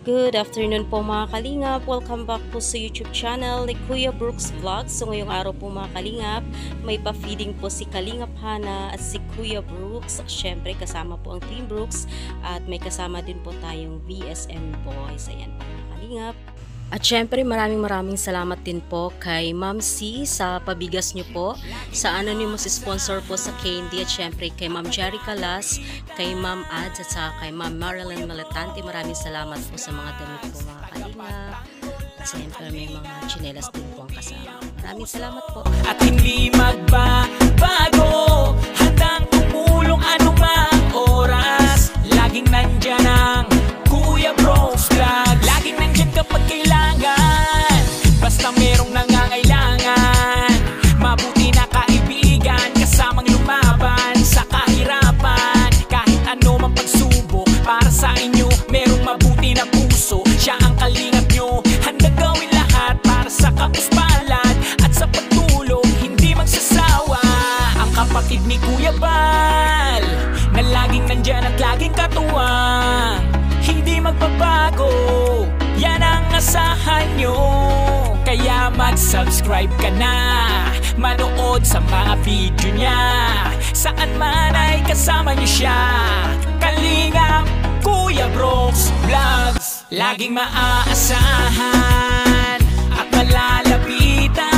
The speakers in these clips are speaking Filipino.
Good afternoon po mga kalingap. Welcome back po sa YouTube channel ni Kuya Brooks Vlogs. So ngayong araw po mga kalingap, may pa-feeding po si Kalingap Hana at si Kuya Brooks. Siyempre kasama po ang Team Brooks at may kasama din po tayong VSM Boys. Ayan po mga kalingap. At syempre maraming salamat din po kay Ma'am C sa pabigas nyo po, sa anonymous sponsor po sa Candy, at syempre kay Ma'am Jerry Calas, kay Ma'am Ads at saka kay Ma'am Marilyn Malatante. Maraming salamat po sa mga damit po mga kalinga. At syempre may mga chinelas din po ang kasama. Maraming salamat po. At hindi magbabago, handang tumulong anumang oras. Laging nandyan ang Kuya Brooks Vlog. Laging nandyan kapag kailangan, basta merong nangangailangan. Mabuti na kaibigan, kasamang lumaban sa kahirapan. Kahit ano mang pagsubok, para sa inyo merong mabuti na puso. Siya ang kalingap nyo, handa gawin lahat para sa kapuspalad at sa pagtulong, hindi magsasawa. Ang kapatid ni Kuya Bal, na laging nandyan at laging katuwang, hindi magbabago, yan ang asahan nyo. Kaya mag-subscribe ka na, manood sa mga video niya, saan man ay kasama niyo siya. Kalingap Kuya Brooks Vlogs, laging maaasahan at malalapitan.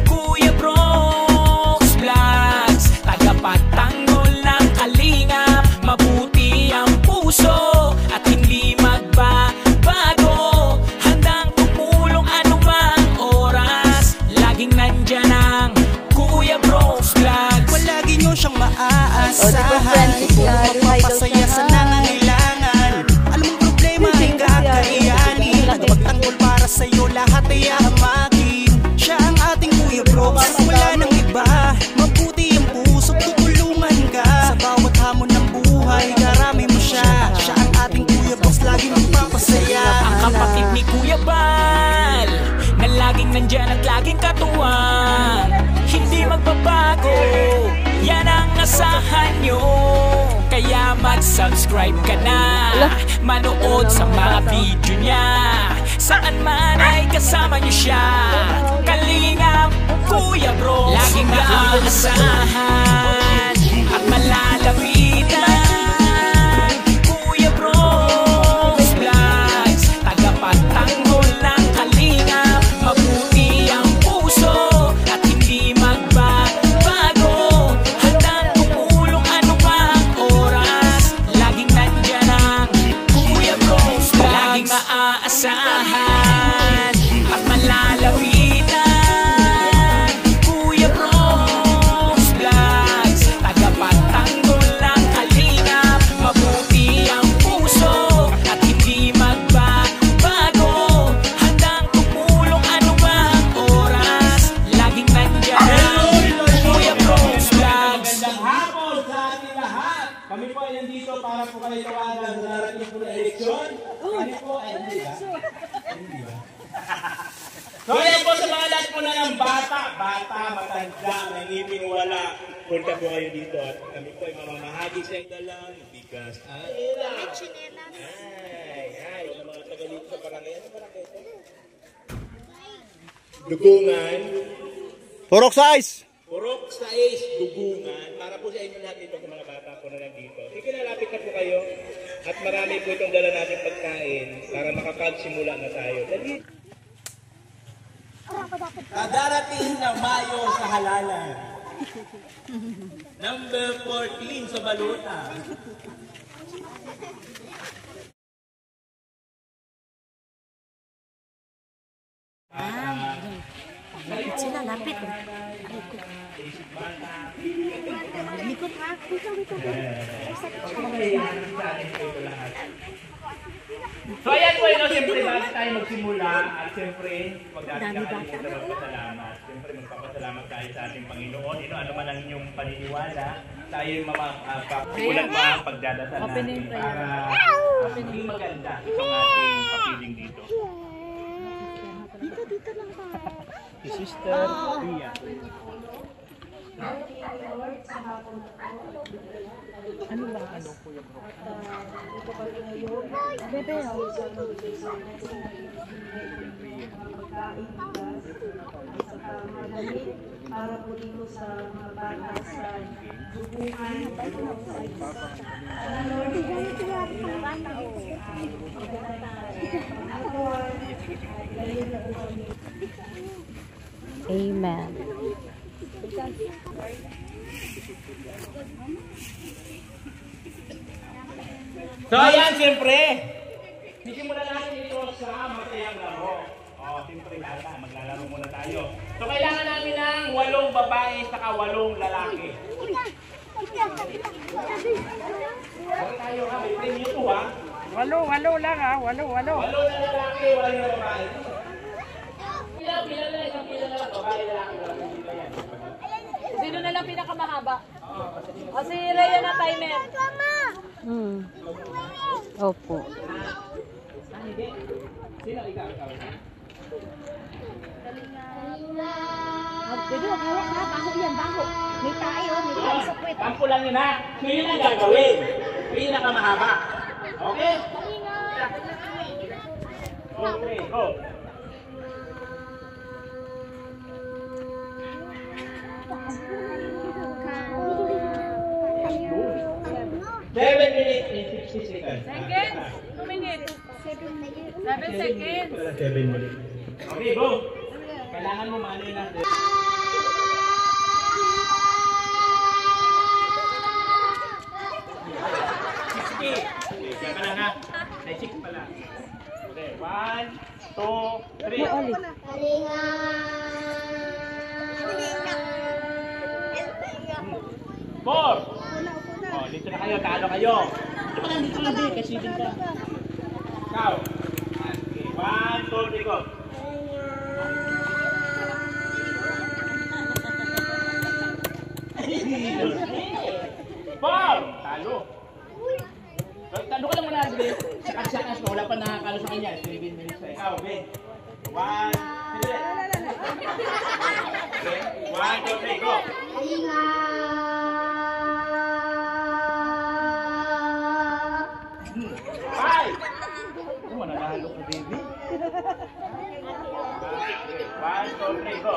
Kuya Brooks Vlogs, tagapagtanggol ng kalingap. Mabuti ang puso at hindi magbabago, handang tumulong anumang oras. Laging nandyan ang Kuya Brooks Vlogs. Palagi nyo siyang maaasahan, magpapasaya sa nangangailangan. Alam mong problema ay kakayanin, nagpagtanggol para sa'yo lahat ay hamakin. Siya ang ating Kuya Brooks, wala nang iba. Mabuti ang puso, tutulungan ka sa bawat hamon ng buhay, karami mo siya. Siya ang ating Kuya Brooks, laging magpapasaya. Ang kapatid ni Kuya Bal, na laging nandyan at laging katuwang, hindi magbabago, yan ang asahan nyo. Kaya mag-subscribe ka na, manood sa mga video niya, saan man ay kasama nyo siya. Kalingap Kuya Brooks, laging maaasahan at malalapitan. Kuya Brooks Vlogs, tagapagtanggol ng kalingap. Mabuti ang puso at hindi magbabago, handang tumulong anumang oras. Laging nandyan ang Kuya Brooks Vlogs, laging maaasahan at malalapitan. Kuya Brooks Vlogs, tagapagtanggol ng kalingap. Mabuti ang puso at hindi magbabago, handang tumulong anumang oras. Laging nandyan Kuya Brooks Vlogs. Magandang hapon sa ating lahat. Kami po ay nandito para po kayo tawagan sa darating po na eleksyon. Kami po ay hindi ba? So yan po sa mga lahat po na ng bata, matanda, may ngipin wala. Punta po kayo dito at kami po ay mamamahagi sa yung dalang bigas. Ay, yung mga taga dito sa barangay. Ano barangay ito? Dugungan. Purok size! Purok sa Ace, Dugungan, para po sa inyo lahat dito sa mga bata po na nandito. Sige, lalapit na po kayo at marami po itong dala natin pagkain para makapagsimula na tayo. Dali. Darating na Mayo sa halalan. Number 14 sa baluta. Lapit sila, lapit. Likod ha, dito. So ayan po yun, siyempre bago tayo magsimula at siyempre magdadala tayo sa magpasalamat. Siyempre magpapasalamat tayo sa ating Panginoon. Ano man ang inyong paniniwala, tayo yung makakulat mga pagdadasal natin para maging maganda itong ating papiling dito. Dito lang ba? Si Sister Pia. Ano ba ano Kuya Bro? Ito kami ngayon. Bebe, pagkain, bigas, at saka malamig para po dito sa mga bata sa dugungan. Amen. So ayan, siyempre, simulan natin ito sa masayang laro. Siyempre maglalaro muna tayo. So kailangan namin ng 8 babae saka 8 lalaki. Bakit tayo ha? May premium po ha? 8 lang ha, 8. 8 na lalaki, 8 na babae. Pila na isang pila na lang, babae lalaki. Sino na lang pinakamahaba? Si Rhea na timer. Opo. Sino ikaw? Pwede mo hawak ha, baho yan, baho. May tayo sa kwet. Kampo lang yun ha. So yun ang gagawin. Pinakamahaba. Okay? Okay, go. Seven minutes and 60 seconds. Seconds? 2 minutes. 7 seconds. 7 minutes. Okay, go. Kailangan mo mali na. Diyan ka lang ha. Ay, 6 pala. Okay, 1, 2, 3. 4. Oh, dito na kayo, talo kayo. Dito lang, dito lang, kasi din ka. Ikaw. Okay, 1, 2, 3, go. Four! Talo. Talo ka lang muna, Ben. Sakas-sakas mo, wala pa nakakalo sa kanya. 7 minutes na ikaw, Ben. 1, 2, 3, go. Five! Ano mo, nanalo ka, baby? 1, 2, 3, go.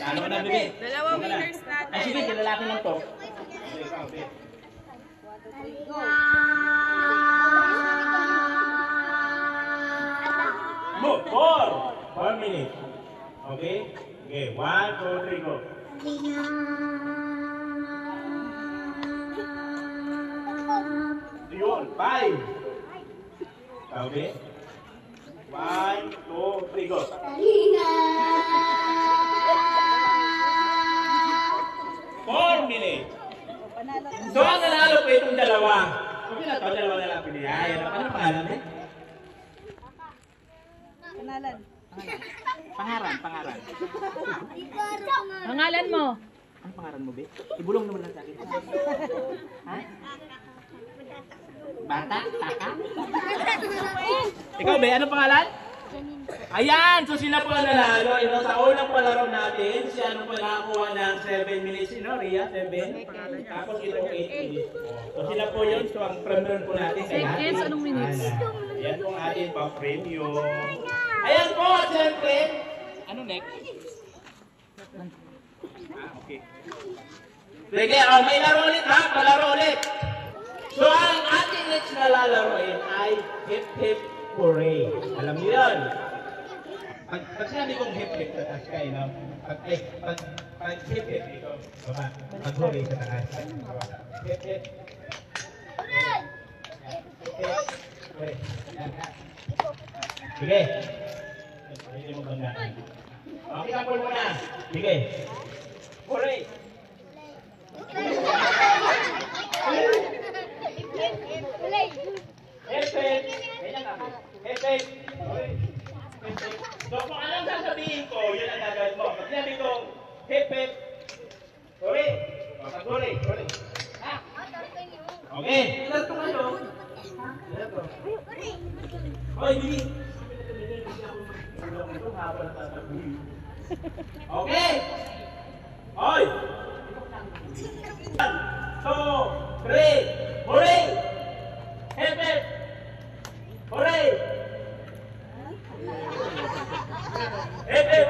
Panalo na, bebe. Dalawa winners natin. Ay, sige, lalaki lang to. Okay, ikaw, bebe. Move, 4 minutes. Okay? Okay, 1, 2, 3, go. Yun, 5. Okay? 1, 2, 3, go. 4 minutes. So, ang nanalo po itong dalawa. Okay na to, dalawa na lang piniyaya. Ano pangalan eh? Pangalan. Pangalan mo? Ano pangalan mo, be? Ibulong naman lang sa akin. Ha? Bata? Taka? Ikaw, be? Ano pangalan? Ayan! So sila po ang nanalo. Ito sa unang palaro natin, siya ano po nakakuha ng 7 minutes. Ria? 7? Tapos itong 8 minutes. So sila po yun. So ang premium po natin. Seconds? Anong minutes? Ayan po ang ating pang-premium. Ayan po, siyempre. Ano next? Okay. Sige, may laro ulit ha. Palaro ulit. So ang ating next na lalaroin ay Hip Hip Hooray. Alam niyo yun? Pag sinabi kong hip hip sa taas kayo, no? Pag hip hip dito, baba. Pag hooray sa taas. Hip hip. Hooray. Hooray. Sige. Hindi mo bangga. Okay, kapul mo na. Sige. Hooray. Hip-hip! Hip-hip! So kung anong sasabihin ko, yun ang gagawin mo. Pag sinabi ko, hip-hip! Hooray! Pag hooray! Hooray! Ha? Okay! Ilan ito kayo? Ilan ito? Hoy, Bibi! Okay! Hoy! 1, 2, 3, hooray! Hep! Hooray! Hep!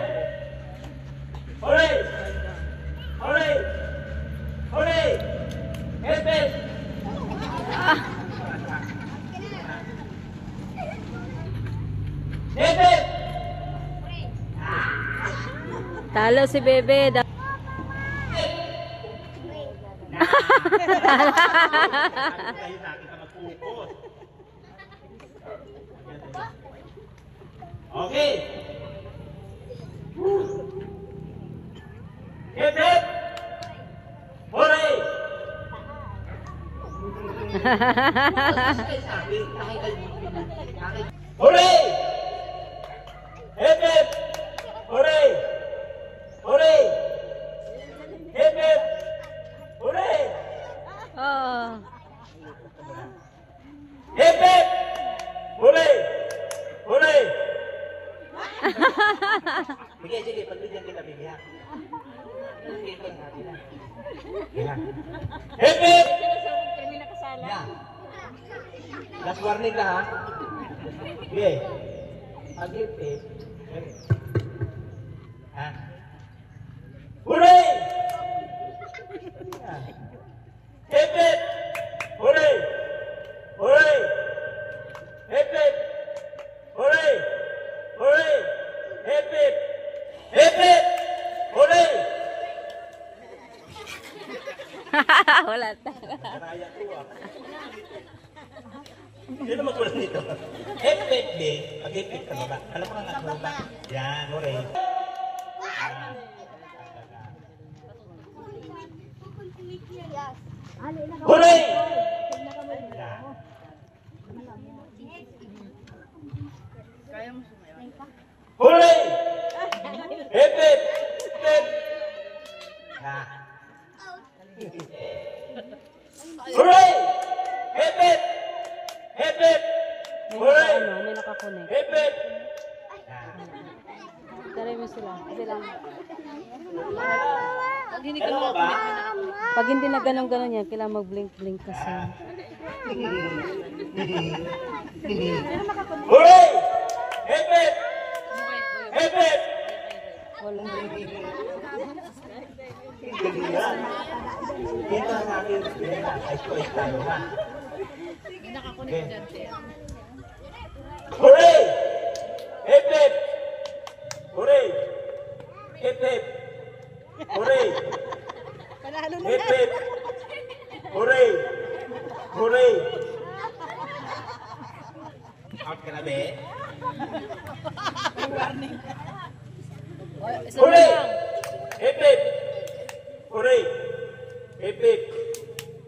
Hooray! Hooray! Hooray! Hep! Hep! Talo si Bebe. Okay. Hip hip. Hooray. Hooray. Hip hip. Hooray. Hooray. Hip hip. Hooray. Oh. Hip hip. Hooray. Hooray. Sige, pagbigyan kita, bigyan. Hip hip. Last warning ka, ha? Sige. Pag hip hip. Ha? Hooray! Hip hip! Hooray! Hooray! Hip hip! Hooray! Hooray! Hip hip! Hip hip! Hooray! Wala tayo. Sino magkulang dito? Hip hip din. Pag hip hip ka ba? Alam mo nga nga ba? Yan, hooray. Hooray! Hooray! Hip hip! Hip! Hooray! Hip hip! Hip hip! Hooray! May nakakunik. Hip hip! Taray mo sila. Dalawa ba? Pag hindi na ganun-ganun yan, kailangan mag-blink-blink kasi. Hooray! Hip hip! Hip hip! Wala. Kita natin. Ayos tayo ha. Hooray! Hip hip! Hooray! Hip hip! Hooray! Hip hip! Hooray! Hooray! Out ka na, be? Hooray! Hip hip! Hooray! Hip hip!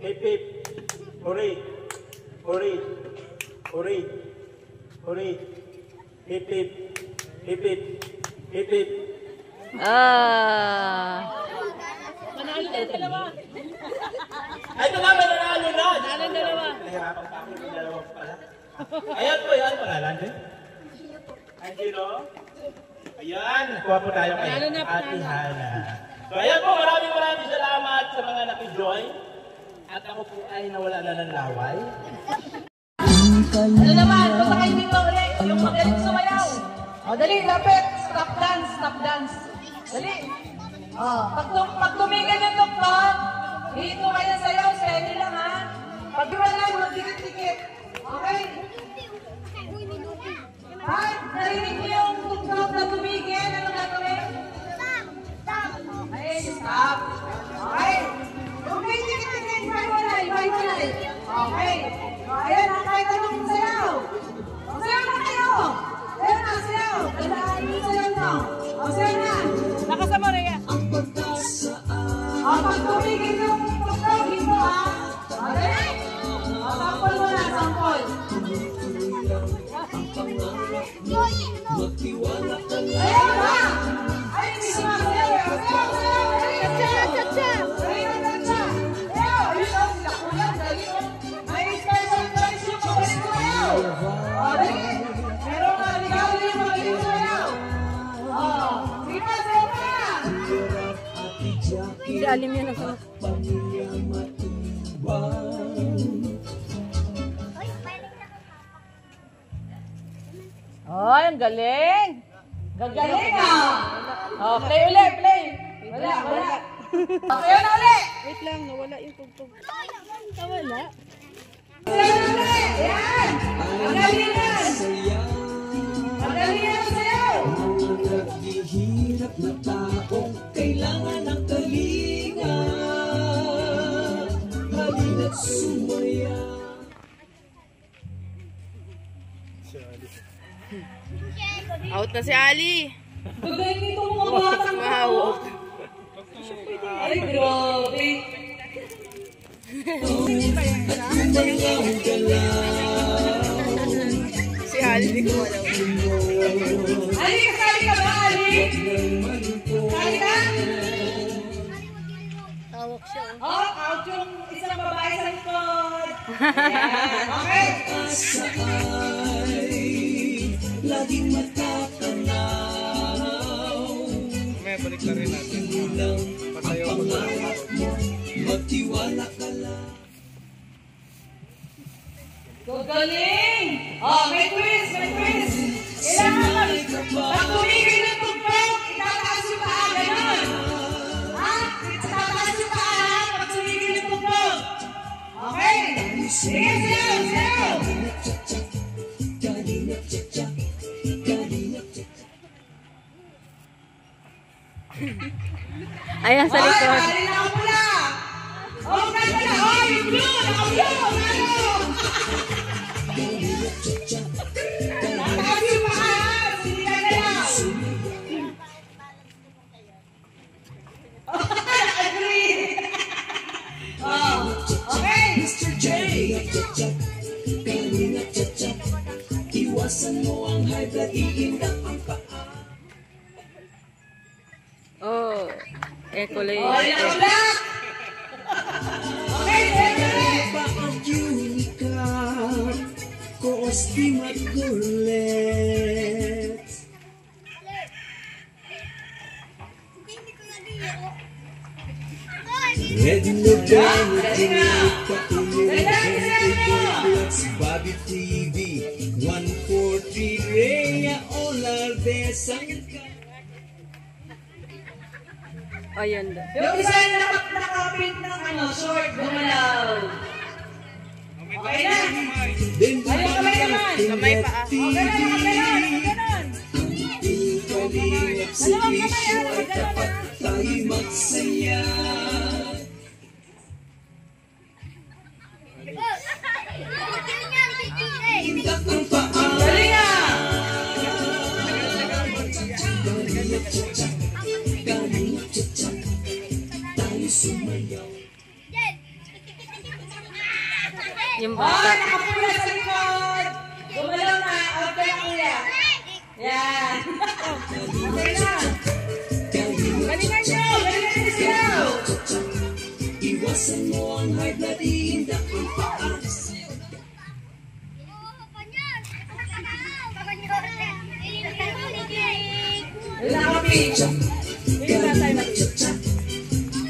Hip hip! Hooray! Hooray! Hooray! Hooray! Hip hip! Hip hip! Hip hip! Manalo na dalawa. Ay, ito nga, may nanalo na! Manalo na dalawa. Nahirapan pa ako yung dalawa pala. Ayan po, yan. Pangalan din? Angelo? Ayan, kuha po tayo kay Panalo na, Ate panalo. Hana. So ayan po, maraming salamat sa mga nakijoin. At ako po ay nawala na ng laway. Ano naman? Basta kayo dito ulit. Yung magaling sumayaw. O, dali, lapit. Stop dance, stop dance. Dali. O, pag tumigil yung tuktok, dito kayo sayaw, steady lang ha. Pag iwalay, magdikit-dikit. Okay? Ha? Narinig niyo yung tuktok na tumigil? Ano gagawin? Okay, stop. Okay? Okay, dikit-dikit. Iwalay. Okay. O, ayan, kahit anong sayaw. O, sayaw na kayo. Sayaw na, sayaw. Tandaan yung sayaw na. O, sayaw na. Nakasama na yan. O, pag tumigil yung tuktok, dito ha. Okay? O, sample mo na, sample. Ayan na. Ay, hindi sumasayaw. Sayaw. Sayaw. Sayaw. Ayun o, sila kuya, dali o. May special choice yung pagkain mo yan. Ilalim yan ang Ay, ang galing! Gagaling ah! Oh, play ulit, play! Wala. Okay, na ulit! Wait lang, nawala yung tugtog. Nawala. Yan! Ang galingan! Ang galingan sa'yo! Naghihirap na taong kailangan ng kalinga. Halina't sumaya. Out na si Ali. Gagaling nito mga batang Wow. Ay, grabe! Si Ali, di ko alam. Ali, kasali ka ba, Ali? Kasali ka? Tawak siya. Oh, out yung isang babae sa likod. Yan. Okay. Laging matatanaw. May balik na rin natin. Pasayaw ko na. Magtiwala ka lang. Gagaling! Oh, may twist, may twist. Kailangan pag tumigil ng tugtog, itataas yung paa, gano'n. Ha? Itataas yung paa, pag tumigil ng tugtog. Okay? Sige, sayaw! Ayan sa likod. Ay, na pula! Oh, ganda na! Oh, yung blue! Naka-blue! Tataas yung paa, hindi ka galaw. Agree! Oh, okay! Mr. J, kalinga cha-cha. Iwasan mo ang high blood, iindak ang paa. Oh, ekulay. Oh, yung black! Okay, okay! Ba ang unikat, koos di magulit. Red no Ben, patulog ang Bobby TV, 143 Rhea Olardes ang Ayan daw. Yung isa yung nakapit ng short, gumalaw. Okay na? Then Ayaw kamay naman. Kamay pa ah. Okay na, nakaganon, nakaganon. kalingap si Bisyo ay tapat tayo magsaya. Indak ang paa. Galing ah! Tayo sumayaw. Yung Oh, bata. nakapula sa likod. Gumalaw na. Out ka na, kuya. Yan. Okay na. Galingan nyo. Galingan nyo sila. Iwasan mo ang high blood, iindak ang paa. Nakapit.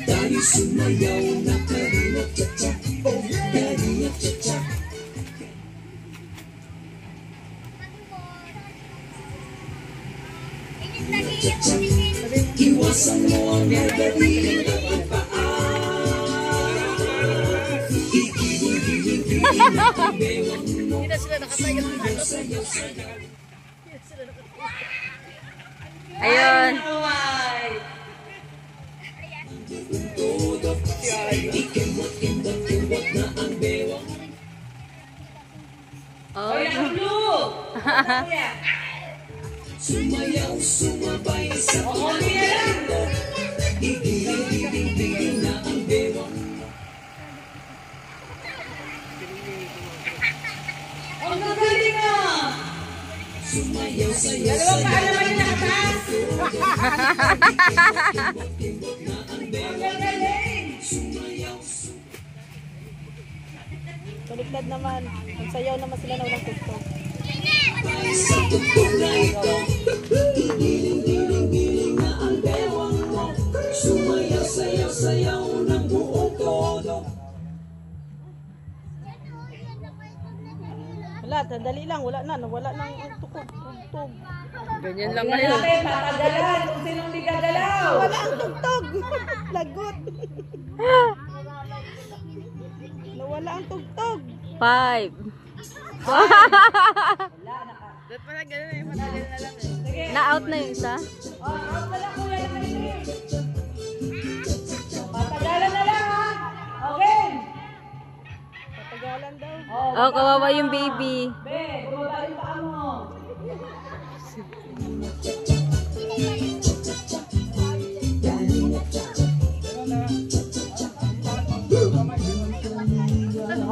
Tayo sumayaw na kalingap cha-cha. Kalingap cha-cha. Iwasan mo ang nagdading ang paa. Igiling-giling-giling ang bewang mo. Hindi na sila nakatayo. Ayun. Todo ikemot-imot-imot na ang bewang. Oh, Blue. Kuya. Sumayaw, sumabay sa Okay na lang. igiling-giling-giling na ang bewang. Ang gagaling ah. Sumayaw, sayaw, Dalawang paa sayaw. naman yung nakataas. Ang gagaling. baliktad naman. Ang sayaw naman sila na walang tugtog. Sa tugtog na ito, igiling-giling-giling na ang bewang mo. Sumayaw, sayaw, sayaw Wala, sandali lang. Wala na. Nawala na ang tukog. Tugtog. Ganyan lang Tingnan ngayon. natin, tatagalan kung sinong di gagalaw. Wala ang tugtog. Lagot. Nawala ang tugtog. 5. Dapat pala ganun eh. Matagal na lang eh. Sige. Na-out na yung isa? Out na lang kuya ng ice cream. Patagalan na lang ha. Okay. Patagalan daw. Oh, kawawa yung baby. Be, bumaba yung paa mo.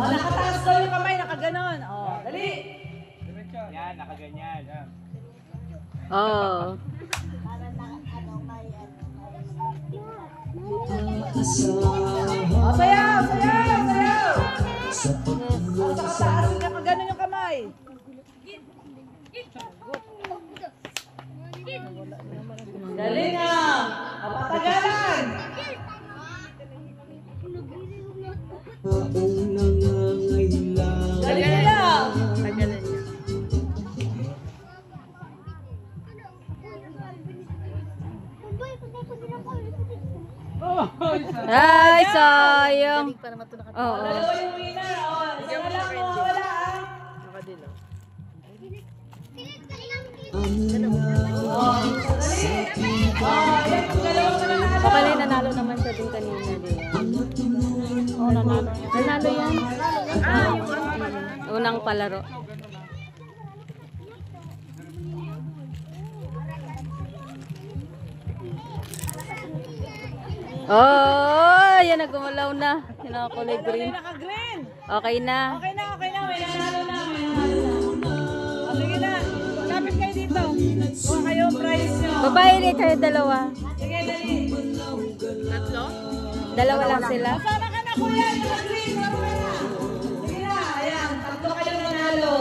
Nakataas daw yung kamay, nakaganon. Dali. Yan, nakaganyan. Yan. Oh. Sayaw, sayaw, sayaw. Sa kataas, nakaganon yung kamay. Dali nga. Patagalan. Dali lang. Tagalan niya. Ay, sayang. Para matunak at Oo. Dalawa yung winner. Isa na lang mawawala ah. nakadilaw. Yan, kung dalawa ka nanalo. Okay lang, nanalo naman siya din kanina, di ba? Oo, nanalo. Nanalo yan. Unang palaro. Oh, yan na, gumalaw na. Yan ang kulay green. Naka-green. Okay na. Okay na, okay na. May nanalo na, may nanalo na. O, sige na. Lapit kayo dito. Kuha kayo ang prize nyo. Babae rin kayo dalawa. Sige, dali. Tatlo? Dalawa lang sila. Sama ka na, kuya. Naka-green. Sama ka na. Sige na. Ayan, tatlo kayo nanalo.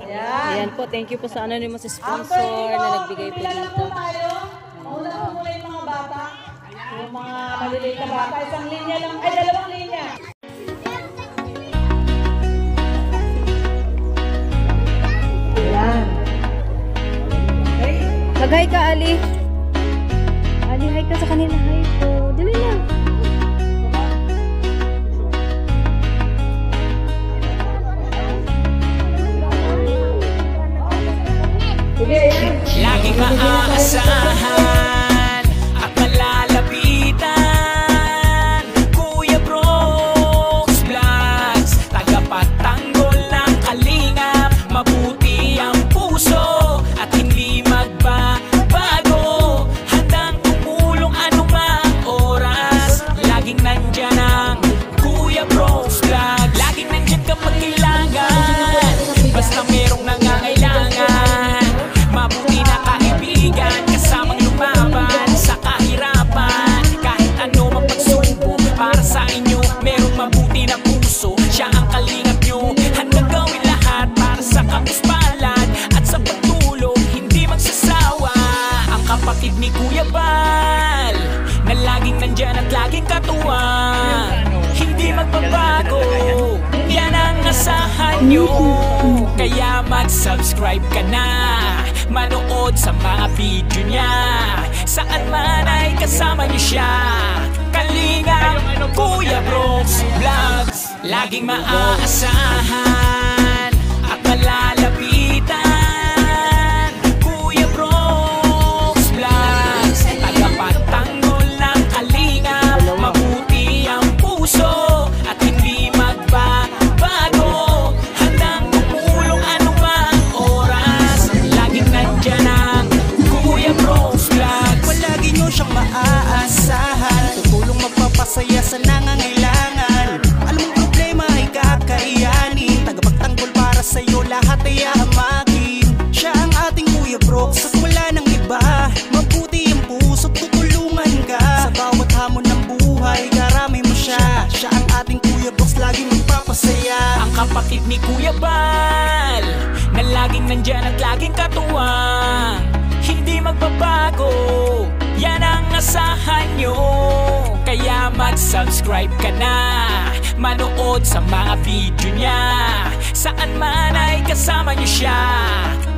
Ayan. Ayan po, thank you po sa anonymous sponsor na nagbigay po pipila lang dito. po tayo. Mauna po muna yung mga bata. Yung mga maliliit na bata. Isang linya lang. Ay, dalawang linya. Ayan. Okay. Mag-hi ka, Ali. Ali, hi ka sa kanila. Hi po. Dali lang. Sige, ayan. Laging maaasahan at malalapitan. Kuya Brooks Vlogs, tagapagtanggol ng kalingap. Mabuti ang puso at hindi magbabago. Handang tumulong anumang oras. Laging nandyan ang Kuya Brooks Vlogs. Laging nandyan kapag kailangan. Basta merong nangangailangan. Mabuti na kaibigan, kasamang lumaban sa kahirapan. Kahit ano mang pagsubok para sa inyo, merong mabuti na puso. Siya ang kalingap nyo, handang gawin lahat para sa kapuspalad at sa pagtulong, hindi magsasawa. Ang kapatid ni Kuya Bal, na laging nandyan at laging katuwang, hindi magbabago. Yan ang asahan nyo, kaya mag-subscribe ka na. Manood sa mga video niya, saan man ay kasama niyo siya. Kalinga, Kuya Brooks Vlogs, laging maaasahan at malalapitan. Kuya Brooks Vlogs, tagapagtanggol ng kalinga. Mabuti ang puso at hindi magbabago. Handang tumulong anumang oras. Laging nandyan ang Kuya Brooks Vlogs. Palagi nyo siyang maaasahan, tutulong magpapasaya sa nangangailangan. Alam mong problema ay kakayanin, tagapagtanggol para sa'yo lahat ay ahamakin. Siya ang ating Kuya Brooks at wala nang iba. Mabuti ang puso, tutulungan ka. Sa bawat hamon ng buhay, karami mo siya. Siya ang ating Kuya Brooks, laging magpapasaya. Ang kapatid ni Kuya Bal, na laging nandyan at laging katuwang, hindi magbabago. Yan ang asahan nyo, kaya mag-subscribe ka na. manood sa mga video niya. Saan man ay kasama niyo siya.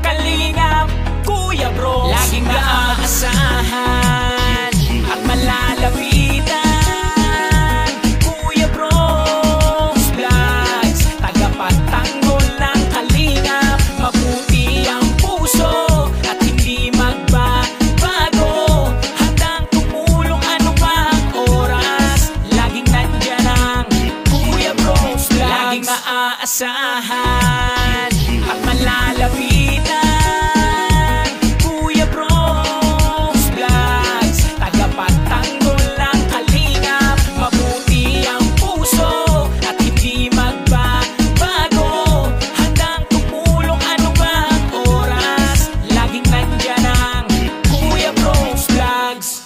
Kalingap, Kuya Bro, laging maaasahan at malalapitan. Kuya Bros Vlogs, tagapagtanggol ng kalingap. Mabuti ang puso at hindi magbabago. Handang tumulong anumang oras. Laging nandyan ang Kuya Bros Vlogs, laging maaasahan at malalapitan. Kuya Bros Vlogs, tagapagtanggol ng kalingap. Mabuti ang puso at hindi magbabago. Handang tumulong anumang oras. Laging nandyan ang Kuya Bros Vlogs.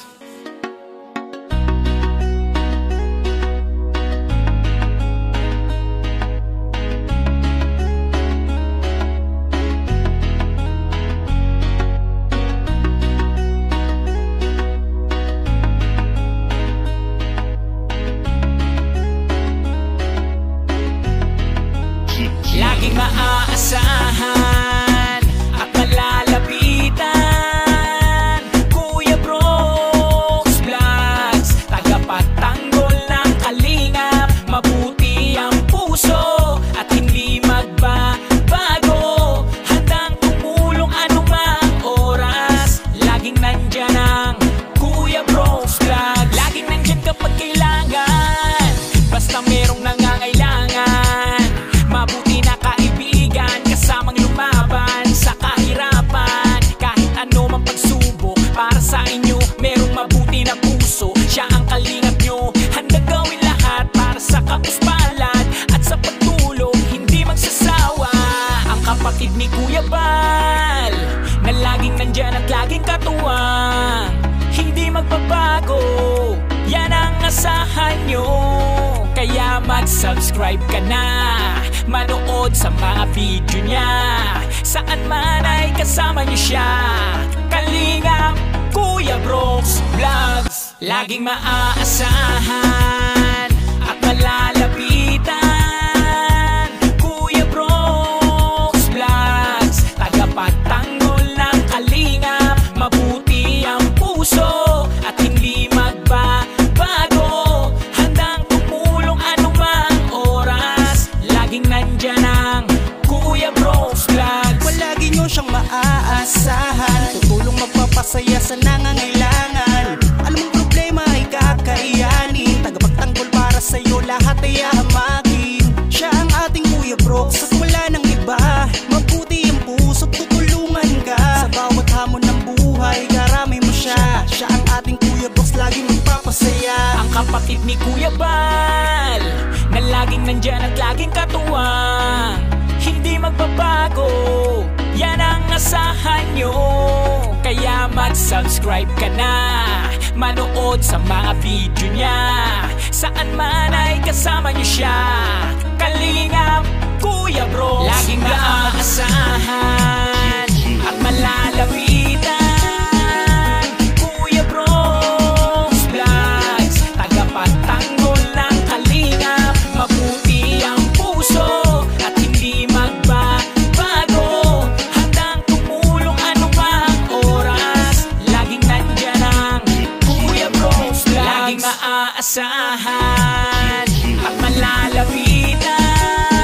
Laging maaasahan at malalapitan. Kuya Bros Vlogs, tagapagtanggol ng kalingap. Mabuti ang puso at hindi magbabago. Handang tumulong anumang oras. Laging nandyan ang Kuya Bros Vlogs. Laging nandyan kapag kailangan, basta merong nangangailangan. Mabuti na kaibigan, kasamang lumaban sa kahirapan. Kahit ano mang pagsubok, para sa inyo merong mabuti na puso. Siya ang kalingap nyo, handang gawin lahat para sa kapuspalad at sa pagtulong, hindi magsasawa. Ang kapatid ni Kuya Bal, na laging nandyan at laging katuwang, hindi magbabago, yan ang asahan nyo. Kaya mag-subscribe ka na, manood sa mga video niya. Saan man ay kasama niyo siya. Kalingap, Kuya Bros Vlogs, laging maaasahan at malalapitan. Kuya Bros Vlogs, tagapagtanggol ng kalingap. Mabuti ang puso at hindi magbabago. Handang tumulong anumang oras. Laging nandyan ang Kuya Bros Vlogs. Palagi nyo siyang maaasahan, tutulong magpapasaya sa nangangailangan. Alam mong problema ay kakayanin, tagapagtanggol para sa'yo lahat ay ahamakin. Siya ang ating Kuya Bros at wala nang iba. Mabuti ang puso, tutulungan ka sa bawat hamon ng buhay. Karami mo siya, siya ang ating Kuya Bros, laging magpapasaya. Ang kapatid ni Kuya Bal, na laging nandyan at laging katuwang, hindi magbabago, yan ang asahan nyo. Kaya mag-subscribe ka na, manood sa mga video niya. Saan man ay kasama nyo siya. Kalingap, Kuya Bros, laging maaasahan at malalapitan. Kuya Bros Vlogs, tagapagtanggol ng kalingap. Mabuti ang puso at hindi magbabago. Handang tumulong anumang oras. Laging nandyan ang Kuya Bros Vlogs, laging maaasahan at malalapitan.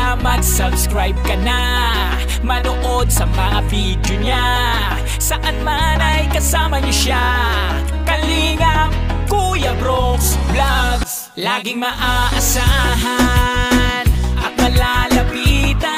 Kaya mag-subscribe ka na, manood sa mga video niya. Saan man ay kasama niyo siya. Kalingap Kuya Brooks Vlogs, laging maaasahan at malalapitan.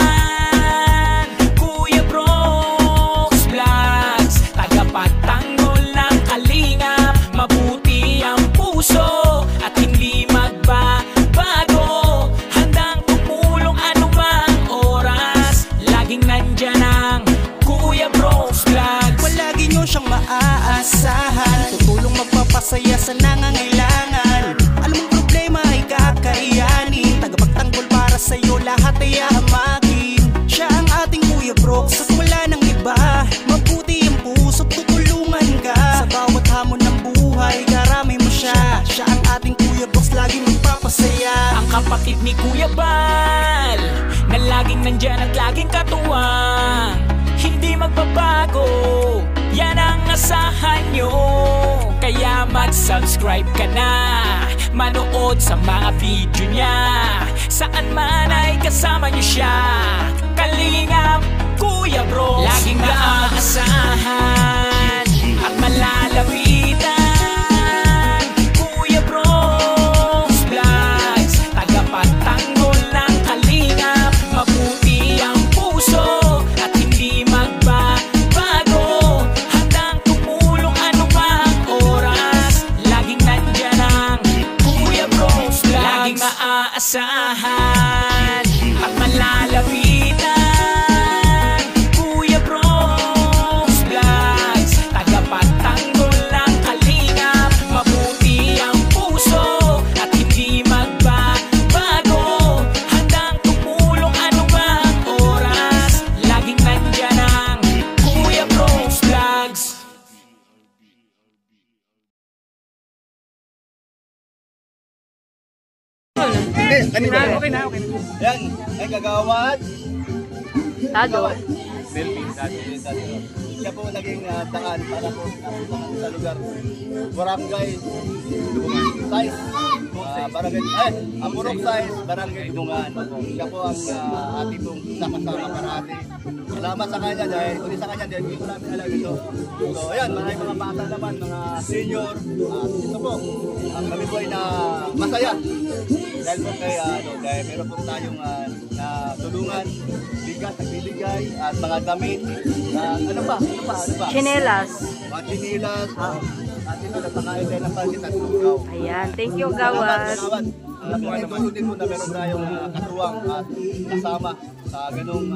Kuya Brooks Vlogs, tagapagtanggol ng kalingap. Mabuti ang puso at hindi magbabago. Handang tumulong anumang oras, laging nandyan ang Kuya Brooks Vlogs. Palagi nyo siyang maaasahan, tutulong magpapasaya sa nangangailangan. Alam mong problema ay kakayanin, tagapagtanggol para sa'yo lahat ay ahamakin. Siya ang ating Kuya Brooks at wala nang iba. Mabuti ang puso, tutulungan ka sa bawat hamon ng buhay, karami mo siya. Siya ang ating Kuya Brooks, laging magpapasaya. Ang kapatid ni Kuya Bal, na laging nandyan at laging katuwang, hindi magbabago, yan ang asahan nyo. Kaya mag-subscribe ka na, manood sa mga video niya. Saan man ay kasama niyo siya. Kalingap Kuya Brooks, laging maaasahan at malalapitan. Kuya Brooks Vlogs, tagapagtanggol ng kalingap. Mabuti ang puso at hindi magbabago. Handang tumulong anumang oras, laging nandyan ang Kuya Brooks Vlogs, laging maaasahan at malalapitan. Kuya Brooks Vlogs, tagapagtanggol ng kalingap. Mabuti ang puso at hindi magbabago. Handang tumulong anumang oras, laging nandyan ang Kuya Brooks Vlogs. Okay na. Yan, ay kagawad. Tado. Siya po naging daan para po sa lugar. Barangay Size. Barangay, ang Purok Size, Barangay Dungan. Siya po ang ating pong nakasama parati. Salamat sa kanya dahil kung sa kanya dahil hindi ko namin alam ito. So ayan, maraming mga bata naman, mga senior. Ito po, kami po ay na masaya. Dahil po kay, dahil meron po tayong tulungan, bigas, nagbibigay, at mga damit. Ano pa? Chinelas. Mga chinilas. At ito, napakain tayo ng pansit at lugaw. Ayan, thank you, Gawas. Salamat. Tulong din po na meron tayong katuwang at kasama sa ganong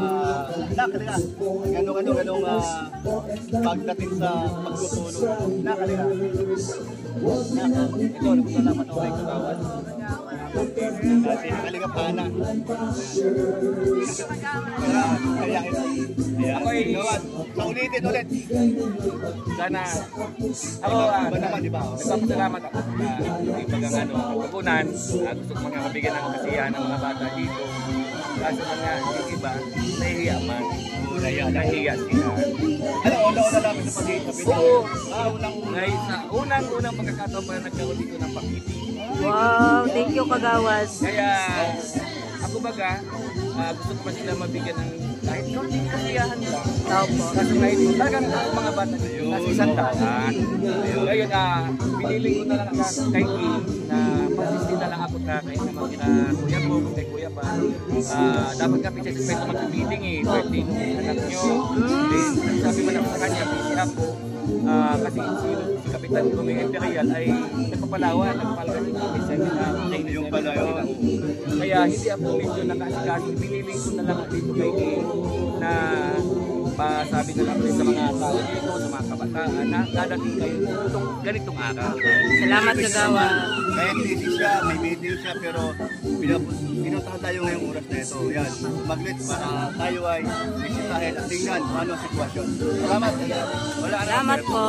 pagdating sa pagtutulong. Nakalika. Ito, nagpapalamat ako kay Kagawad. Kasi Kalingap Hana. Kaya ako ay Kagawad. Sa ulitin ulit. Sana ako naman, di ba? nagpapasalamat ako na ipagangano kapunan. Gusto ko mga mabigyan ng kasiyahan ng mga bata dito. Kaso mga yung iba, nahihiya man. Nahihiya sila. Ano, una-una namin sa pag-iisapin. Oo. Sa unang pagkakataon pa nagkaroon dito ng pag-ibig. Wow, thank you, Kagawas. Kaya ako baga, gusto ko pa sila mabigyan ng kahit konting kasiyahan lang. Opo. Kasi ngayon, talagang ang mga bata nasa isang daan. Ngayon, pinili ko na lang kay Kim na pasistin na lang ako na kay naman kina Kuya ko, kay Kuya pa. Dapat kami sa respeto mag-meeting birthday nung anak nyo. Then, sabi mo naman sa kanya, busy ako. Kasi si Kapitan Gomeng Imperial ay nagpapalawan, nagpapalawan kami sa yung pala yun. Kaya hindi ako medyo nakasikaso. Piniling ko na lang dito kay Kim na pasabi na lang sa mga tao dito, sa mga kabataan na dadating kayo itong ganitong araw. Salamat, Kagawas. Kaya busy siya, may meeting siya, pero pinuntahan tayo ngayong oras na ito. Yan, maglit para tayo ay bisitahin at tingnan kung ano ang sitwasyon. Salamat. Salamat po.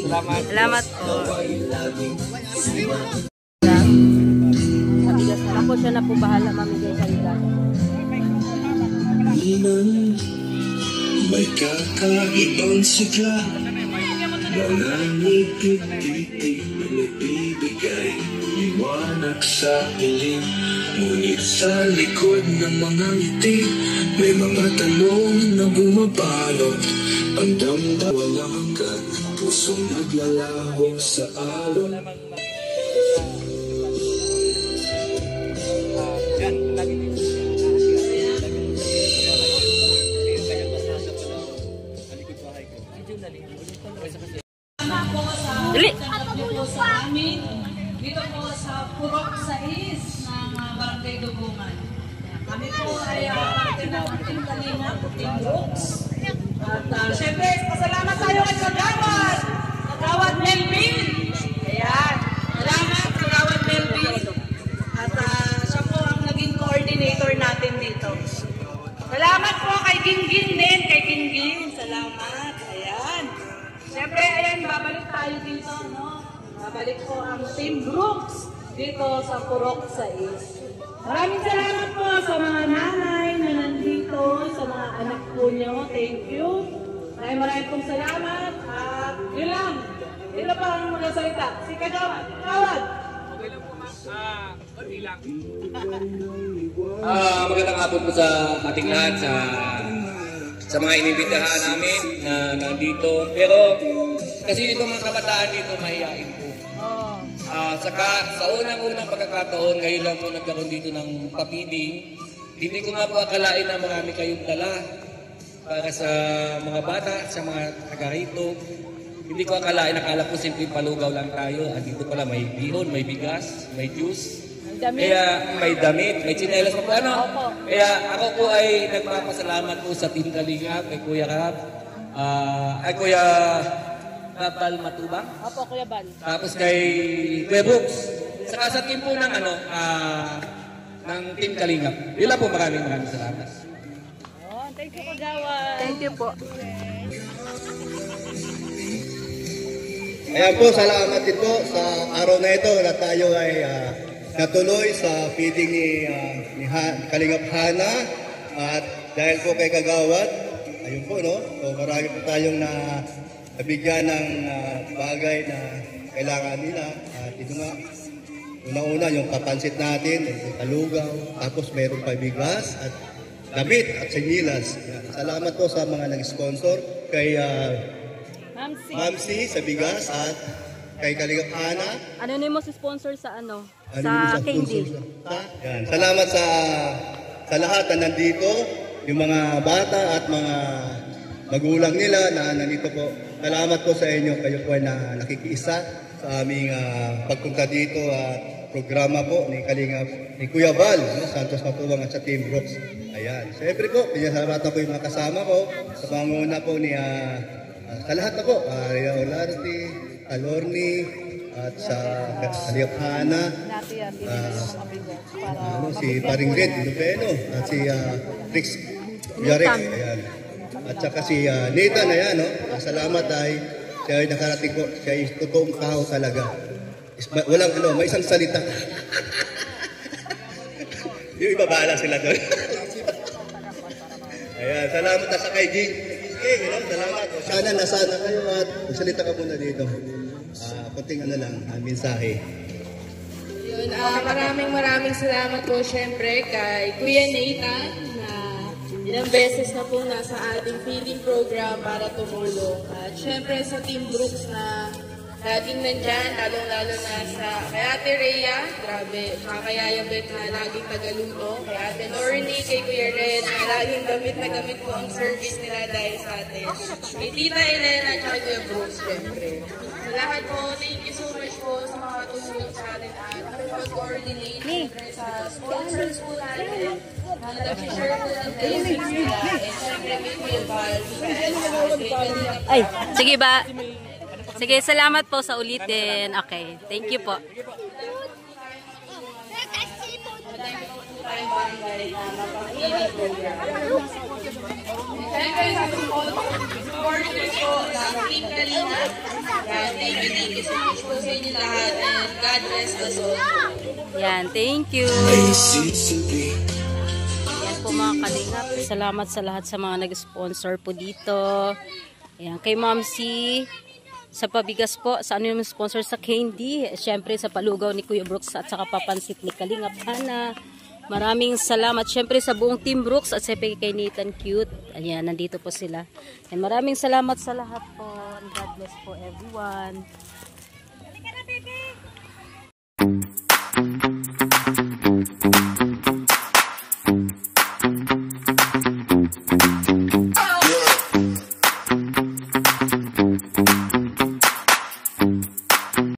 Salamat. Salamat po. Mabigas na po siya na po bahala mamigay sa bigas. May kakaibang sigla Nananigit titig na nagbibigay liwanag sa dilim. Ngunit sa likod ng mga ngiti may mga tanong na bumabalot. Ang damdamin walang hanggan, pusong naglalaho sa alon. Dali! Sa amin, dito po sa Purok 6 ng Barangay Dugungan. Kami po ay parte ng Team Kalingap, Team Brooks. At syempre, pasalamat tayo kay Kagawad! Kagawad Melvin! Ayan, salamat Kagawad Melvin. At siya po ang naging coordinator natin dito. Salamat po kay Gingging din, kay Gingging. Salamat. Ayan. Siyempre, ayan, babalik tayo dito, no? Babalik po ang Team Brooks dito sa Purok 6. Maraming salamat po sa mga nanay na nandito, sa mga anak po nyo. Thank you. Maraming pong salamat. At yun lang. Yun lang pa ang mga salita. Si Kagawad. Kagawad! Okay lang po, ma'am. Konti lang. Magandang hapon po sa ating lahat, sa mga inibitahan namin na nandito. Pero kasi ito mga kabataan dito mahihain po. Sa unang-unang pagkakataon, ngayon lang po nagkaroon dito ng papiding. Hindi ko nga po akalain na marami kayong dala para sa mga bata, sa mga taga rito. Hindi ko akalain, nakala ko simple palugaw lang tayo. Dito pala may bihon, may bigas, may juice. Kaya may damit, may tsinelas pa po. Kaya ako po ay nagpapasalamat po sa Team Kalingap, kay Kuya Rab, Kuya Rapal Matubang. Opo, Kuya Bal. Tapos kay Kuya Brooks. Saka sa team po ng ng Team Kalingap. Yun lang po, maraming salamat. Thank you, Kagawad. Thank you po. Ayan po, salamat din po sa araw na ito na tayo ay natuloy sa feeding ni Kalingap Hana. At dahil po kay Kagawad, ayun po, no? So marami po tayong nabigyan ng bagay na kailangan nila. At ito nga, una-una yung kapansit natin, yung kalugaw, tapos mayroon pa bigas at damit at sinilas. Salamat po sa mga nag-sponsor kay Mamsi sa bigas at kay Kalingap Hana. Ano mo si sponsor sa ano? Sa candy. Yan. Salamat sa lahat na nandito, yung mga bata at mga magulang nila na nandito po. Salamat po sa inyo, kayo po ay nakikiisa sa aming pagpunta dito at programa po ni Kalingap, ni Kuya Val, Santos Matubang at sa Team Brooks. Ayan. Siyempre po, pinasalamatan ko yung mga kasama ko sa panguna po ni sa lahat na po, Ria Olarte, Alorni, at sa Kalingap Hana, si Paring Red, Lupeno, at si Rix Yarek, ayan. At saka si Nathan, ayan, no? Salamat dahil siya ay nakarating ko, siya ay totoong tao talaga. Walang may isang salita. Yung iba bahala sila doon. Ayan, salamat na sa kay Jing. Salamat. Sana nasana kayo at magsalita ka muna dito. Kunting lang, mensahe. Yun, maraming salamat po syempre kay Kuya Nathan na ilang beses na po nasa ating feeding program para tumulong. At syempre sa Team Brooks na laging nandyan, lalong-lalo na kay Ate Rhea, grabe, makakayayabit na laging tagaluto. Kay Ate Lorny, kay Kuya Red, na laging gamit po ang service nila dahil sa atin. Kay Tita Elena at Kuya Brooks, syempre. Sa lahat po, thank you so much po sa mga tumulong sa atin at mag-coordinate sa sponsors po natin. Nag-share po ng basics nila. And syempre, may Kuya Val. Ay, sige ba? Sige, salamat po sa ulitin. Okay, thank you po. Yan, thank you. Yan po mga kalingap. Salamat sa lahat sa mga nag-sponsor po dito. Yan, kay Mamsi, Sa pabigas po, sa ano yung sponsor sa candy, syempre sa palugaw ni Kuya Brooks at saka papansit ni Kalingap Hana. Maraming salamat syempre sa buong Team Brooks at syempre kay Nathan Cute. Ayan, nandito po sila. And maraming salamat sa lahat po. And God bless po everyone.